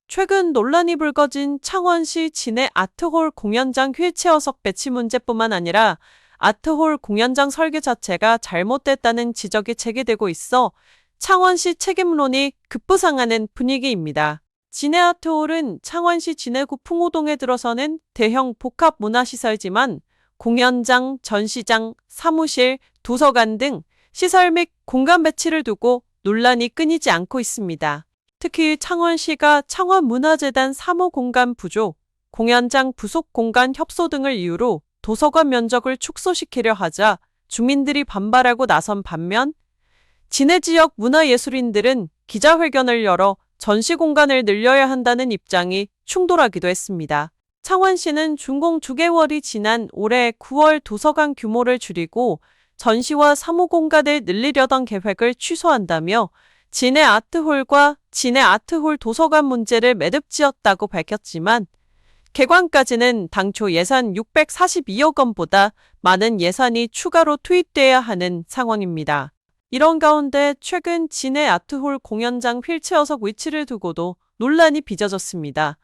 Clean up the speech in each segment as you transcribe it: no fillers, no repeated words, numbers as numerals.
최근 논란이 불거진 창원시 진해 아트홀 공연장 휠체어석 배치 문제뿐만 아니라 아트홀 공연장 설계 자체가 잘못됐다는 지적이 제기되고 있어 창원시 책임론이 급부상하는 분위기입니다. 진해 아트홀은 창원시 진해구 풍호동에 들어서는 대형 복합 문화시설지만 공연장, 전시장, 사무실, 도서관 등 시설 및 공간 배치를 두고 논란이 끊이지 않고 있습니다. 특히 창원시가 창원문화재단 사무공간 부족, 공연장 부속 공간 협소 등을 이유로 도서관 면적을 축소시키려 하자 주민들이 반발하고 나선 반면 진해 지역 문화예술인들은 기자회견을 열어 전시 공간을 늘려야 한다는 입장이 충돌하기도 했습니다. 창원시는 준공 2개월이 지난 올해 9월 도서관 규모를 줄이고 전시와 사무공간을 늘리려던 계획을 취소한다며 진해 아트홀과 진해 아트홀 도서관 문제를 매듭지었다고 밝혔지만 개관까지는 당초 예산 642억 원보다 많은 예산이 추가로 투입돼야 하는 상황입니다. 이런 가운데 최근 진해 아트홀 공연장 휠체어석 위치를 두고도 논란이 빚어졌습니다.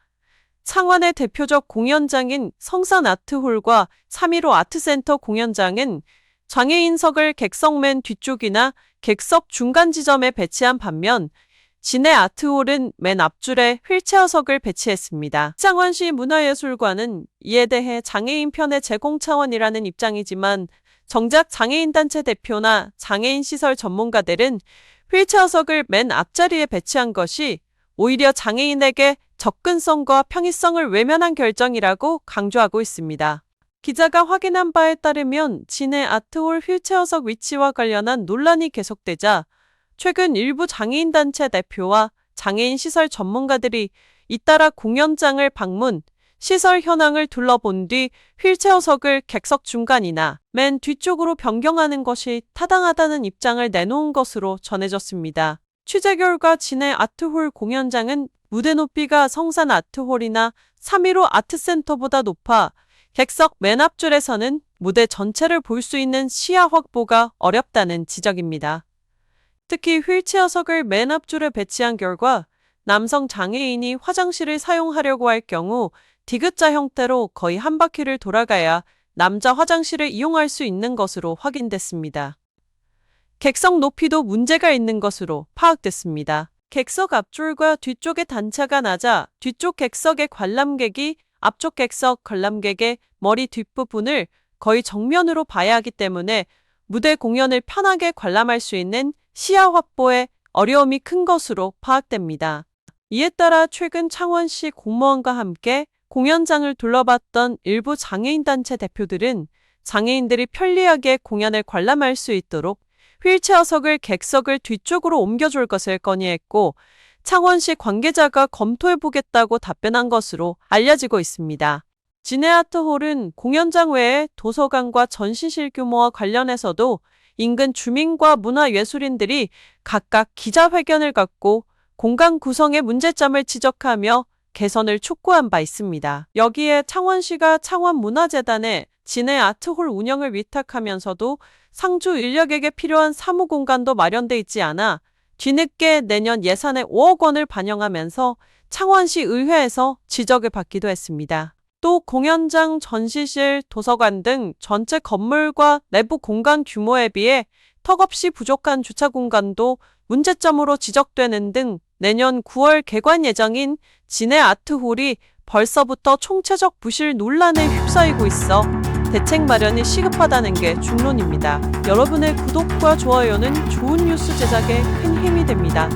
창원의 대표적 공연장인 성산 아트홀과 3.15 아트센터 공연장은 장애인석을 객석 맨 뒤쪽이나 객석 중간 지점에 배치한 반면 진해 아트홀은 맨 앞줄에 휠체어석을 배치했습니다. 창원시 문화예술관은 이에 대해 장애인 편의 제공 차원이라는 입장이지만 정작 장애인단체 대표나 장애인 시설 전문가들은 휠체어석을 맨 앞자리에 배치한 것이 오히려 장애인에게 접근성과 편의성을 외면한 결정이라고 강조하고 있습니다. 기자가 확인한 바에 따르면 진해 아트홀 휠체어석 위치와 관련한 논란이 계속되자 최근 일부 장애인단체 대표와 장애인 시설 전문가들이 잇따라 공연장을 방문, 시설 현황을 둘러본 뒤 휠체어석을 객석 중간이나 맨 뒤쪽으로 변경하는 것이 타당하다는 입장을 내놓은 것으로 전해졌습니다. 취재 결과 진해 아트홀 공연장은 무대 높이가 성산 아트홀이나 3.15 아트센터보다 높아 객석 맨 앞줄에서는 무대 전체를 볼 수 있는 시야 확보가 어렵다는 지적입니다. 특히 휠체어석을 맨 앞줄에 배치한 결과 남성 장애인이 화장실을 사용하려고 할 경우 디귿자 형태로 거의 한 바퀴를 돌아가야 남자 화장실을 이용할 수 있는 것으로 확인됐습니다. 객석 높이도 문제가 있는 것으로 파악됐습니다. 객석 앞줄과 뒤쪽의 단차가 낮아 뒤쪽 객석의 관람객이 앞쪽 객석 관람객의 머리 뒷부분을 거의 정면으로 봐야 하기 때문에 무대 공연을 편하게 관람할 수 있는 시야 확보에 어려움이 큰 것으로 파악됩니다. 이에 따라 최근 창원시 공무원과 함께 공연장을 둘러봤던 일부 장애인단체 대표들은 장애인들이 편리하게 공연을 관람할 수 있도록 휠체어석을 객석을 뒤쪽으로 옮겨줄 것을 건의했고 창원시 관계자가 검토해보겠다고 답변한 것으로 알려지고 있습니다. 진해 아트홀은 공연장 외에 도서관과 전시실 규모와 관련해서도 인근 주민과 문화예술인들이 각각 기자회견을 갖고 공간 구성의 문제점을 지적하며 개선을 촉구한 바 있습니다. 여기에 창원시가 창원문화재단에 진해 아트홀 운영을 위탁하면서도 상주 인력에게 필요한 사무공간도 마련돼 있지 않아 뒤늦게 내년 예산에 5억 원을 반영하면서 창원시 의회에서 지적을 받기도 했습니다. 또 공연장, 전시실, 도서관 등 전체 건물과 내부 공간 규모에 비해 턱없이 부족한 주차 공간도 문제점으로 지적되는 등 내년 9월 개관 예정인 진해 아트홀이 벌써부터 총체적 부실 논란에 휩싸이고 있어 대책 마련이 시급하다는 게 중론입니다. 여러분의 구독과 좋아요는 좋은 뉴스 제작에 큰 힘이 됩니다.